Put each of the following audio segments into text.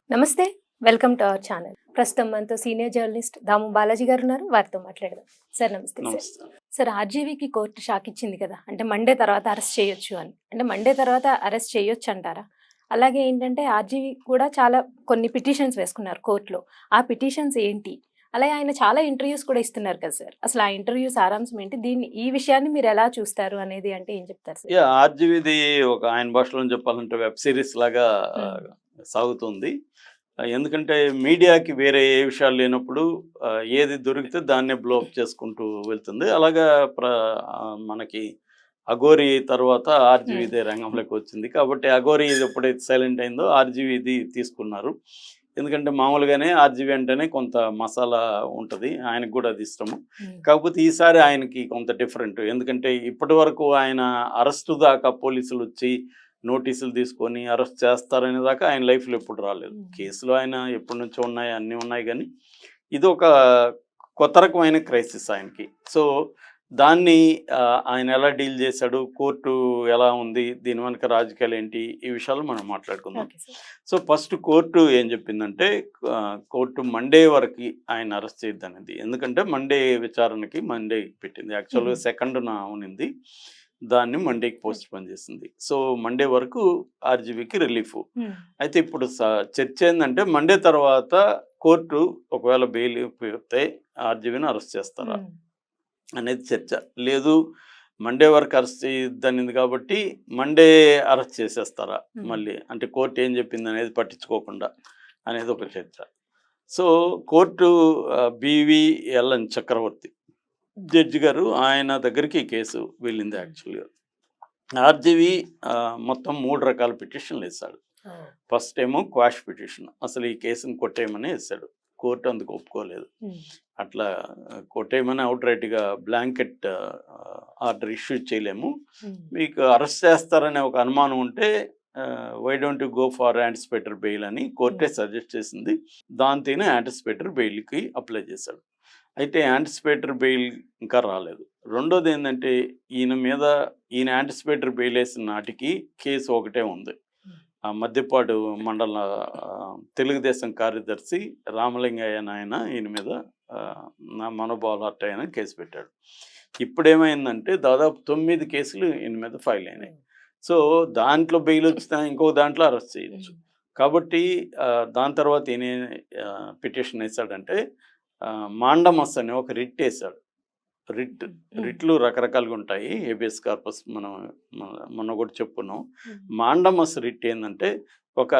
నమస్తే. Welcome to our channel. ప్రస్తుతం మనతో సీనియర్ జర్నలిస్ట్ దాము బాలాజీ గారు ఉన్నారు. వారితో మాట్లాడదాం. సార్ నమస్తే సార్. నమస్తే. సార్ ఆర్జీవీకి కోర్టు షాక్ ఇచ్చింది కదా! అంటే మండే తర్వాత అరెస్ట్ చేయొచ్చు అని. అంటే మండే తర్వాత అరెస్ట్ చేయొచ్చు అంటారా? అలాగే ఏంటంటే ఆర్జీవీ కూడా చాలా కొన్ని పిటిషన్స్ వేసుకున్నారు కోర్టులో. ఆ పిటిషన్స్ ఏంటి? అలాగే ఆయన చాలా ఇంటర్వ్యూస్ కూడా ఇస్తున్నారు కదా సార్. అసలు ఆ ఇంటర్వ్యూ సారాంశం ఏంటి? ఈ విషయాన్ని మీరు ఎలా చూస్తారు అనేది అంటే ఏం చెప్తారు సార్? ఆర్జీవీది ఒక ఆయన భాషలో చెప్పాలంటే వెబ్ సిరీస్ లాగా హ్మ్. సాగుతుంది. ఎందుకంటే మీడియాకి వేరే ఏ విషయాలు లేనప్పుడు ఏది దొరికితే దాన్నే బ్లోఅప్ చేసుకుంటూ వెళ్తుంది. అలాగా మనకి అఘోరి తర్వాత హ్మ్. ఆర్జీవీదే రంగంలోకి వచ్చింది. కాబట్టి అఘోరి ఎప్పుడైతే సైలెంట్ అయిందో ఆర్జీవీది తీసుకున్నారు. ఎందుకంటే మామూలుగానే ఆర్జీవీ అంటేనే కొంత మసాలా ఉంటది. ఆయనకు కూడా అది ఇష్టము. హ్మ్. కాకపోతే ఈసారి ఆయనకి కొంత డిఫరెంట్. ఎందుకంటే ఇప్పటివరకు ఆయన అరెస్టు దాకా పోలీసులొచ్చి నోటీసులు తీసుకొని అరెస్ట్ చేస్తారనే దాకా ఆయన లైఫ్‌లో ఎప్పుడు రాలేదు. హ్మ్. కేసులు ఆయన ఎప్పటినుంచో ఉన్నాయి. అన్నీ ఉన్నాయి గానీ, ఇదొక కొత్త రకమైన క్రైసిస్ ఆయనకి. సో, దాన్ని ఆయన ఎలా డీల్ చేశాడు? కోర్టు ఎలా ఉంది? దీని వెనక రాజకీయాలేంటి? ఈ విషయాలు మనం మాట్లాడుకుందాం. Okay sir. So, first court ఏం చెప్పిందంటే కోర్టు మండే వరకి ఆయన అరెస్ట్ చేయొద్దనేది. ఎందుకంటే మండే విచారణకి మండే పెట్టింది. హుహు. యాక్చువల్‌గా సెకండ్‌న ఉన్నింది. దాన్ని మండేకి పోస్ట్‌పోన్ చేసింది. సో, మండే వరకు ఆర్‌జీవీకి రిలీఫు. హ్మ్. అయితే ఇప్పుడు చర్చ ఏందంటే మండే తర్వాత కోర్టు ఒకవేళ బెయిల్ ఇప్పితే ఆర్‌జీవీని అరెస్ట్ చేస్తారా? హ్మ్. అనేది చర్చ. లేదు మండే వరకు అరెస్ట్ చేయొద్దనింది కాబట్టి మండే అరెస్ట్ చేసేస్తారా హ్మ్. మళ్ళీ? అంటే కోర్ట్ ఏం చెప్పిందనేది పట్టించుకోకుండా అనేది ఒక చర్చ. సో, కోర్టు బీవీఎల్ఎన్ చక్రవర్తి జడ్జి గారు ఆయన దగ్గరికి ఈ కేసు వెళ్ళింది హ్మ్. యాక్చువల్‌గా. ఆర్‌జీవీ మొత్తం 3 రకాల పిటిషన్‌లేసాడు. ఓహ్! ఫస్ట్ ఏమో క్వాష్ పిటిషన్. అసలు ఈ కేసుని కొట్టేయమని ఏసాడు. కోర్ట్ అందుకు ఒప్పుకోలేదు. హ్మ్. అట్లా కొట్టేయమని ఔట్‌రైట్‌గా బ్లాంకెట్ ఆర్డర్ ఇష్యూ చేయలేము. హ్మ్. మీకు అరెస్ట్ చేస్తారనే ఒక అనుమానం ఉంటే why don't you go for anticipatory bail అని కోర్టే హ్మ్. సజెస్ట్ చేసింది. దాంతో ఈయన యాంటిసిపేటరీ బెయిల్‌కి అప్లై చేశాడు. అయితే యాంటిసిపేటరీ బెయిల్ ఇంకా రాలేదు. రెండోదేందంటే ఈయన యాంటిసిపేటరీ బెయిల్ ఏసిన నాటికి కేసు ఒకటే ఉంది. హ్మ్. ఆ మద్దిపాడు మండల తెలుగుదేశం కార్యదర్శి రామలింగయ్య అని ఈయన మీద నా మనోభావాలు హర్ట్ అయ్యాయని కేసు పెట్టాడు. ఇప్పుడేమైందంటే దాదాపు 9 కేసులు ఈయన మీద ఫైల్ అయినాయి. హ్మ్. సో, దాంట్లో బెయిల్ వచ్చినా ఇంకో దాంట్లో అరెస్ట్ చేయొచ్చు. హ్మ్. కాబట్టి దాని తర్వాత ఈయన పిటిషన్ ఏసాడంటే మాండమస్ అనే ఒక రిట్ ఏసాడు. రిట్ హ్మ్. రిట్లు రకరకాలుగా ఉంటాయి. హేబియస్ కార్పస్ మనం మొన్న కూడా చెప్పుకున్నాం. హ్మ్. మాండమస్ రిట్ ఏందంటే ఒక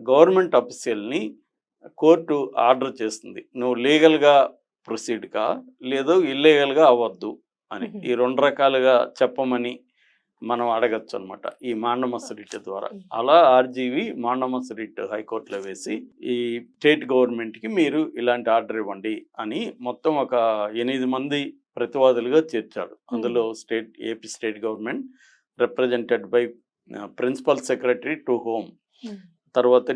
గవర్నమెంట్ ఆఫీషియల్‌ని కోర్టు ఆర్డర్ చేస్తుంది. నువ్వు లీగల్‌గా ప్రొసీడ్ కా, లేదు ఇల్లీగల్‌గా అవ్వద్దు అని. హుహు. ఈ 2 రకాలుగా చెప్పమని మనం అడగొచ్చనమాట. ఈ మాండమస్ రిట్ ద్వారా. హ్మ్. అలా ఆర్‌జీవీ మాండమస్ రిట్ హైకోర్ట్‌లో వేసి, ఈ స్టేట్ గవర్నమెంట్‌కి మీరు ఇలాంటి ఆర్డర్ ఇవ్వండి అని మొత్తం ఒక 8 మంది ప్రతివాదులుగా చేర్చాడు. హ్మ్. అందులో AP state government represented by principal secretary to home, హ్మ్. తర్వాత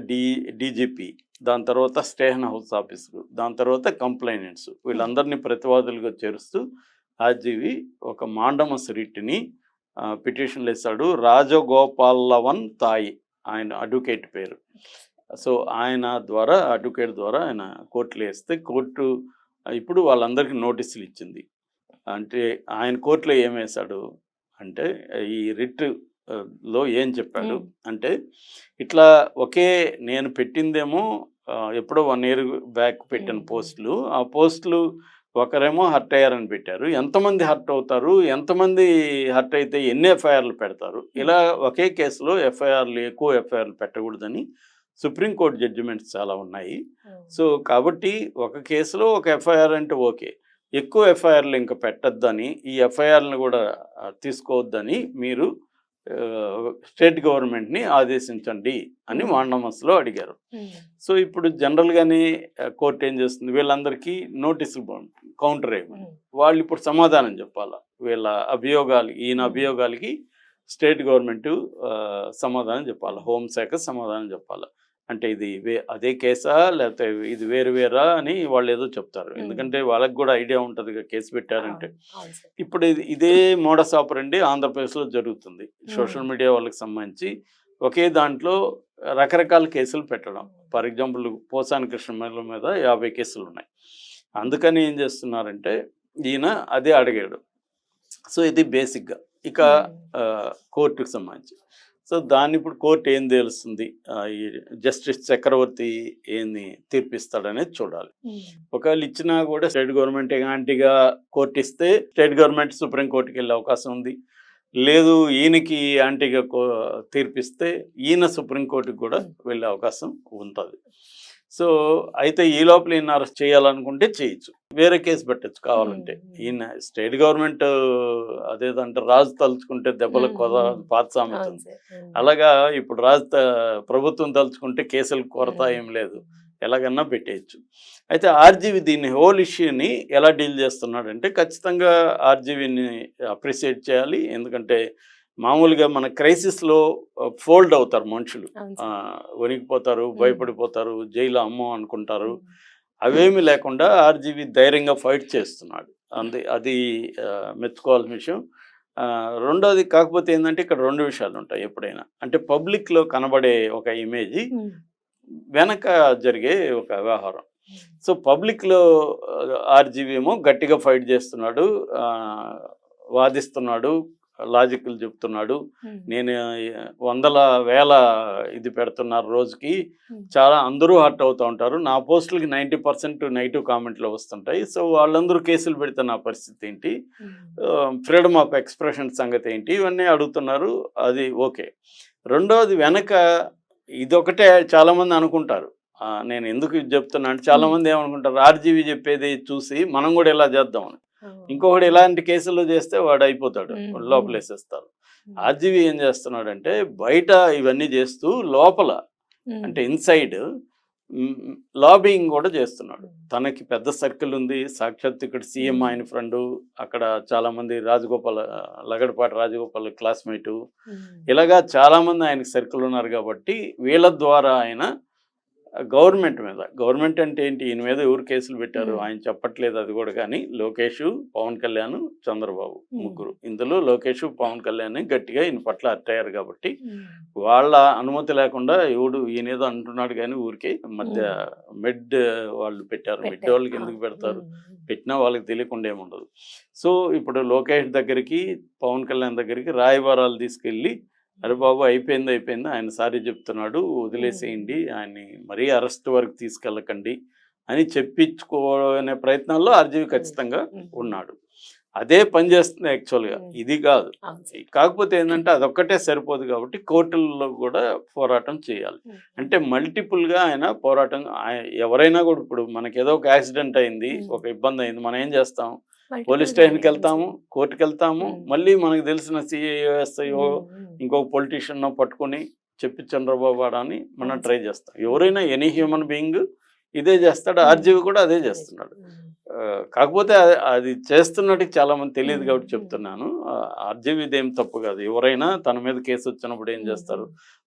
డీజీపీ, దాని తర్వాత స్టేషన్ హౌస్ ఆఫీసరు, దాని తర్వాత కంప్లైనెంట్స్ హ్మ్. వీళ్ళందరినీ ప్రతివాదులుగా చేరుస్తూ ఆర్‌జీవీ ఒక మాండమస్ రిట్‌ని పిటిషన్‌లేసాడు. రాజగోపాలవన్ తాయి ఆయన అడ్వకేట్ పేరు. సో, ఆయన ద్వారా అడ్వకేట్ ద్వారా ఆయన కోర్ట్‌లో ఏస్తే కోర్టు ఇప్పుడు వాళ్ళందరికీ నోటీసులిచ్చింది. అంటే ఆయన కోర్ట్‌లో ఏమేసాడు అంటే ఈ రిట్ లో ఏం చెప్పాడు హ్మ్. అంటే, ఇట్లా నేను పెట్టిందేమో ఎప్పుడో 1 ఇయర్ బ్యాక్ పెట్టిన హ్మ్. హ్మ్. పోస్టులు. ఆ పోస్టులు ఒకరేమో హర్ట్ అయ్యారని పెట్టారు. ఎంతమంది హర్ట్ అవుతారు? ఎంతమంది హర్ట్ అయితే ఎన్ని ఎఫ్ఐఆర్‌లు పెడతారు? హ్మ్. ఇలా ఒకే కేసులో ఎక్కువ ఎఫ్ఐఆర్‌లు పెట్టకూడదని సుప్రీం కోర్ట్ జడ్జిమెంట్స్ చాలా ఉన్నాయి. ఓహ్! సో, కాబట్టి ఒక కేసులో ఒక ఎఫ్ఐఆర్ అంటే ఓకే. ఎక్కువ ఎఫ్ఐఆర్‌లు ఇంక పెట్టొద్దని, ఈ ఎఫ్ఐఆర్‌లను గూడా తీసుకోవద్దని మీరు స్టేట్ గవర్నమెంట్‌ని ఆదేశించండి అని హ్మ్. మాండమస్‌లో అడిగారు. హ్మ్. సో, ఇప్పుడు జనరల్‌గానే కోర్ట్ ఏం చేస్తుంది, వీళ్ళందరికీ నోటీసులు కౌంటర్ ఇవ్వమని. హ్మ్. వాళ్ళిప్పుడు సమాధానం చెప్పాలా. ఈయన హ్మ్. అభియోగాలకి స్టేట్ గవర్నమెంటు సమాధానం చెప్పాలా. హోంశాఖ సమాధానం చెప్పాలా. అంటే ఇది అదే కేసా? లేకపోతే ఇది వేరు వేరా అని వాళ్ళేదో చెప్తారు. హ్మ్. ఎందుకంటే వాళ్ళకి గూడా ఐడియా ఉంటదిగా కేసు పెట్టారంటే. అవును. అవును సార్. ఇప్పుడు ఇదే మోడస్ ఆపరండి ఆంధ్రప్రదేశ్‌లో జరుగుతుంది. హ్మ్. సోషల్ మీడియా వాళ్ళకి సంబంధించి ఒకే దాంట్లో రకరకాల కేసులు పెట్టడం. ఫర్ ఎగ్జాంపుల్ పోసాని కృష్ణమల్ల మీద 50 కేసులు ఉన్నాయి. అందుకని ఏం చేస్తున్నారంటే ఈయన అదే అడిగాడు. సో ఇది బేసిక్గా. ఇక కోర్టుకు సంబంధించి సో దాన్ని ఇప్పుడు కోర్టు ఏం తెలుస్తుంది, ఈ జస్టిస్ చక్రవర్తి ఏంది తీర్పిస్తాడనేది చూడాలి. ఒకవేళ ఇచ్చినా కూడా స్టేట్ గవర్నమెంట్ యాంటీగా కోర్టు ఇస్తే స్టేట్ గవర్నమెంట్ సుప్రీంకోర్టుకి వెళ్ళే అవకాశం ఉంది. లేదు ఈయనకి యాంటీగా తీర్పిస్తే ఈయన సుప్రీంకోర్టుకి కూడా వెళ్ళే అవకాశం ఉంటుంది. సో అయితే ఈ లోపల ఈయన అరెస్ట్ చేయాలనుకుంటే చేయొచ్చు, వేరే కేసు పెట్టచ్చు కావాలంటే. ఈయన స్టేట్ గవర్నమెంట్ అదేదంటే రాజు తలుచుకుంటే దెబ్బలకు కొద పాత సామెత. అలాగా ఇప్పుడు ప్రభుత్వం తలుచుకుంటే కేసులకు కొరత ఏం లేదు, ఎలాగన్నా పెట్టేయచ్చు. అయితే ఆర్జీవి దీన్ని హోల్ ఇష్యూని ఎలా డీల్ చేస్తున్నాడంటే ఖచ్చితంగా ఆర్జీవిని అప్రిషియేట్ చేయాలి. ఎందుకంటే మామూలుగా మన క్రైసిస్లో ఫోల్డ్ అవుతారు మనుషులు, వణికిపోతారు, భయపడిపోతారు, జైలు అమ్మో అనుకుంటారు. అవేమీ లేకుండా ఆర్జీవి ధైర్యంగా ఫైట్ చేస్తున్నాడు. అది మెచ్చుకోవాల్సిన విషయం. రెండోది కాకపోతే ఏంటంటే ఇక్కడ 2 విషయాలు ఉంటాయి ఎప్పుడైనా. అంటే పబ్లిక్లో కనబడే ఒక ఇమేజ్, వెనక జరిగే ఒక వ్యవహారం. సో పబ్లిక్లో ఆర్జీవి ఏమో గట్టిగా ఫైట్ చేస్తున్నాడు, వాదిస్తున్నాడు, లాజిక్లు చెప్తున్నాడు. నేను వందల వేల ఇది పెడుతున్నారు రోజుకి, చాలా అందరూ హర్ట్ అవుతూ ఉంటారు. నా పోస్టులకి 90% నెగిటివ్ కామెంట్లు వస్తుంటాయి. సో వాళ్ళందరూ కేసులు పెడితే నా పరిస్థితి ఏంటి, ఫ్రీడమ్ ఆఫ్ ఎక్స్ప్రెషన్ సంగతి ఏంటి, ఇవన్నీ అడుగుతున్నారు. అది ఓకే. రెండోది వెనక ఇదొకటే చాలామంది అనుకుంటారు. నేను ఎందుకు ఇది చెప్తున్నా అంటే చాలామంది ఏమనుకుంటారు, ఆర్జీవి చెప్పేది చూసి మనం కూడా ఇలా చేద్దామని. ఇంకొకటి ఇలాంటి కేసులు చేస్తే వాడు అయిపోతాడు, లోపలేసేస్తారు. ఆర్జీవి ఏం చేస్తున్నాడంటే బయట ఇవన్నీ చేస్తూ లోపల అంటే ఇన్సైడ్ లాబింగ్ కూడా చేస్తున్నాడు. తనకి పెద్ద సర్కిల్ ఉంది. సాక్షాత్ ఇక్కడ సీఎం ఆయన ఫ్రెండ్, అక్కడ చాలామంది లగడపాటి రాజగోపాల్ క్లాస్మేటు, ఇలాగా చాలామంది ఆయనకి సర్కిల్ ఉన్నారు. కాబట్టి వీళ్ళ ద్వారా ఆయన గవర్నమెంట్ అంటే ఏంటి, ఈయన మీద ఎవరు కేసులు పెట్టారు ఆయన చెప్పట్లేదు అది కూడా. కానీ లోకేష్, పవన్ కళ్యాణ్, చంద్రబాబు ముగ్గురు, ఇందులో లోకేష్, పవన్ కళ్యాణ్ గట్టిగా ఈయన పట్ల అట్టయ్యారు. కాబట్టి వాళ్ళ అనుమతి లేకుండా ఈయన ఏదో అంటున్నాడు కానీ ఊరికే మధ్య మెడ్ వాళ్ళు పెట్టారు. మెడ్ వాళ్ళకి ఎందుకు పెడతారు, పెట్టినా వాళ్ళకి తెలియకుండా ఏముండదు. సో ఇప్పుడు లోకేష్ దగ్గరికి, పవన్ కళ్యాణ్ దగ్గరికి రాయబారాలు తీసుకెళ్ళి, అరే బాబు అయిపోయింది ఆయన సారీ చెప్తున్నాడు, వదిలేసేయండి, ఆయన్ని మరీ అరెస్ట్ వరకు తీసుకెళ్ళకండి అని చెప్పించుకోనే ప్రయత్నాల్లో ఆర్జీవి ఖచ్చితంగా ఉన్నాడు. అదే పని చేస్తుంది యాక్చువల్గా, ఇది కాదు. కాకపోతే ఏంటంటే అదొక్కటే సరిపోదు. కాబట్టి కోర్టుల్లో కూడా పోరాటం చేయాలి. అంటే మల్టిపుల్గా ఆయన పోరాటం, ఎవరైనా కూడా ఇప్పుడు మనకి ఏదో ఒక యాక్సిడెంట్ అయింది, ఒక ఇబ్బంది అయింది, మనం ఏం చేస్తాం, పోలీస్ స్టేషన్కి వెళ్తాము, కోర్టుకి వెళ్తాము, మళ్ళీ మనకు తెలిసిన సిఐఓ, ఎస్ఐఓ, ఇంకొక పొలిటీషియన్ పట్టుకొని చెప్పి చంద్రబాబు అని మనం ట్రై చేస్తాం. ఎవరైనా ఎనీ హ్యూమన్ బీయింగ్ ఇదే చేస్తాడు. ఆర్జీవి కూడా అదే చేస్తున్నాడు. కాకపోతే అది చేస్తున్నట్టు చాలా మంది తెలియదు కాబట్టి చెప్తున్నాను. ఆర్జీవి ఇదేం తప్పు కాదు. ఎవరైనా తన మీద కేసు వచ్చినప్పుడు ఏం చేస్తారు,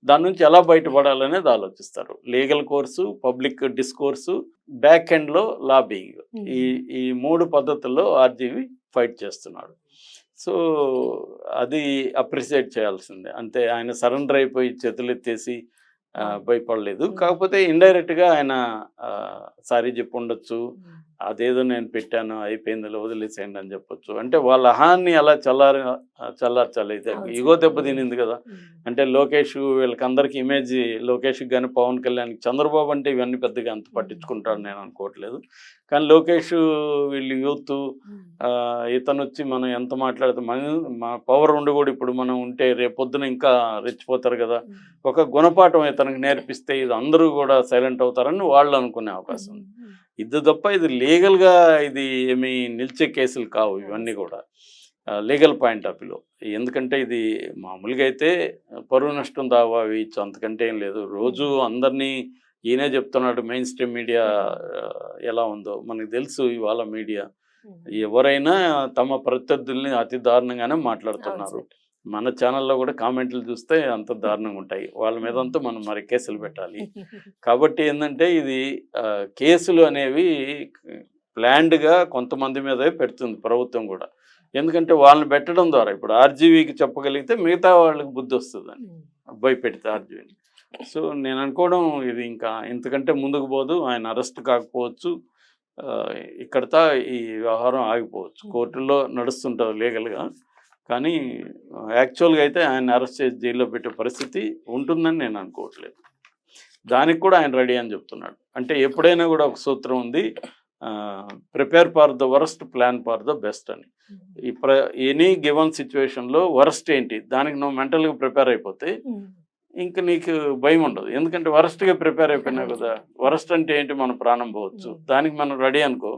దాని నుంచి ఎలా బయటపడాలనేది ఆలోచిస్తారు. లీగల్ కోర్సు, పబ్లిక్ డిస్కోర్సు, బ్యాక్ ఎండ్లో లాబింగ్, ఈ 3 పద్ధతుల్లో ఆర్జీవి ఫైట్ చేస్తున్నాడు. సో అది అప్రిషియేట్ చేయాల్సిందే. అంతే, ఆయన సరెండర్ అయిపోయి చేతులెత్తేసి భయపడలేదు. కాకపోతే ఇండైరెక్ట్గా ఆయన సారీ చెప్పి ఉండొచ్చు, అదేదో నేను పెట్టాను అయిపోయింది వదిలేసేయండి అని చెప్పొచ్చు. అంటే వాళ్ళ అహాన్ని అలా చల్లార్చాలి. ఈగో దెబ్బ తినింది కదా. అంటే లోకేష్ వీళ్ళకి అందరికి ఇమేజ్, లోకేష్కి కానీ పవన్ కళ్యాణ్కి, చంద్రబాబు అంటే ఇవన్నీ పెద్దగా అంత పట్టించుకుంటాడు నేను అనుకోవట్లేదు. కానీ లోకేష్ వీళ్ళు యూత్, ఇతను వచ్చి మనం ఎంత మాట్లాడితే మా పవర్ ఉండి కూడా ఇప్పుడు మనం ఉంటే రేపొద్దున ఇంకా రెచ్చిపోతారు కదా, ఒక గుణపాఠం ఇతనికి నేర్పిస్తే ఇది అందరూ కూడా సైలెంట్ అవుతారని వాళ్ళు అనుకునే అవకాశం ఉంది. ఇది తప్ప ఇది లీగల్గా ఇది ఏమి నిలిచే కేసులు కావు ఇవన్నీ కూడా లీగల్ పాయింట్ ఆఫ్ వ్యూలో. ఎందుకంటే ఇది మామూలుగా అయితే పరువు నష్టం దావా వేయచ్చు, అంతకంటే ఏం లేదు. రోజు అందరినీ ఈయనే చెప్తున్నాడు. మెయిన్ స్ట్రీమ్ మీడియా ఎలా ఉందో మనకు తెలుసు. ఇవాళ మీడియా ఎవరైనా తమ ప్రత్యర్థుల్ని అతి దారుణంగానే మాట్లాడుతున్నారు. మన ఛానల్లో కూడా కామెంట్లు చూస్తే అంత దారుణంగా ఉంటాయి. వాళ్ళ మీద అంతా మనం మరి కేసులు పెట్టాలి. కాబట్టి ఏంటంటే ఇది కేసులు అనేవి ప్లాన్డ్గా కొంతమంది మీదే పెడుతుంది ప్రభుత్వం కూడా. ఎందుకంటే వాళ్ళని పెట్టడం ద్వారా ఇప్పుడు ఆర్జీవీకి చెప్పగలిగితే మిగతా వాళ్ళకి బుద్ధి వస్తుందని భయపెడితే ఆర్జీవీని. సో నేను అనుకోవడం ఇది ఇంకా ఇంతకంటే ముందుకు పోదు, ఆయన అరెస్ట్ కాకపోవచ్చు, ఆ, ఇక్కడతో ఈ వ్యవహారం ఆగిపోవచ్చు. కోర్టుల్లో నడుస్తుంటుంది లీగల్గా, కానీ యాక్చువల్గా అయితే ఆయన అరెస్ట్ చేసి జైల్లో పెట్టే పరిస్థితి ఉంటుందని నేను అనుకోవట్లేదు. దానికి కూడా ఆయన రెడీ అని చెప్తున్నాడు. అంటే ఎప్పుడైనా కూడా ఒక సూత్రం ఉంది, prepare for the worst, plan for the best అని. ఈ ఎనీ గివన్ సిచ్యువేషన్లో వరస్ట్ ఏంటి, దానికి నువ్వు మెంటల్గా ప్రిపేర్ అయిపోతే ఇంక నీకు భయం ఉండదు. ఎందుకంటే వరస్ట్గా ప్రిపేర్ అయిపోయినావు కదా. వరస్ట్ అంటే ఏంటి, మన ప్రాణం పోవచ్చు, దానికి మనం రెడీ అనుకో,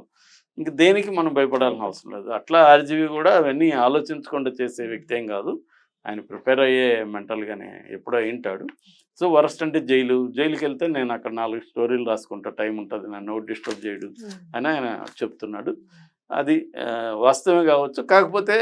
ఇంక దేనికి మనం భయపడాల్సిన అవసరం లేదు. అట్లా ఆర్జీవి కూడా అవన్నీ ఆలోచించకుండా చేసే వ్యక్తి ఏం కాదు. ఆయన ప్రిపేర్ అయ్యే మెంటల్గానే ఎప్పుడో వింటాడు. సో వరస్ట్ అంటే జైలుకి వెళ్తే నేను అక్కడ 4 స్టోరీలు రాసుకుంటా, టైం ఉంటుంది, నన్ను డిస్టర్బ్ చేయడు అని ఆయన చెప్తున్నాడు. అది వాస్తవమే కావచ్చు. కాకపోతే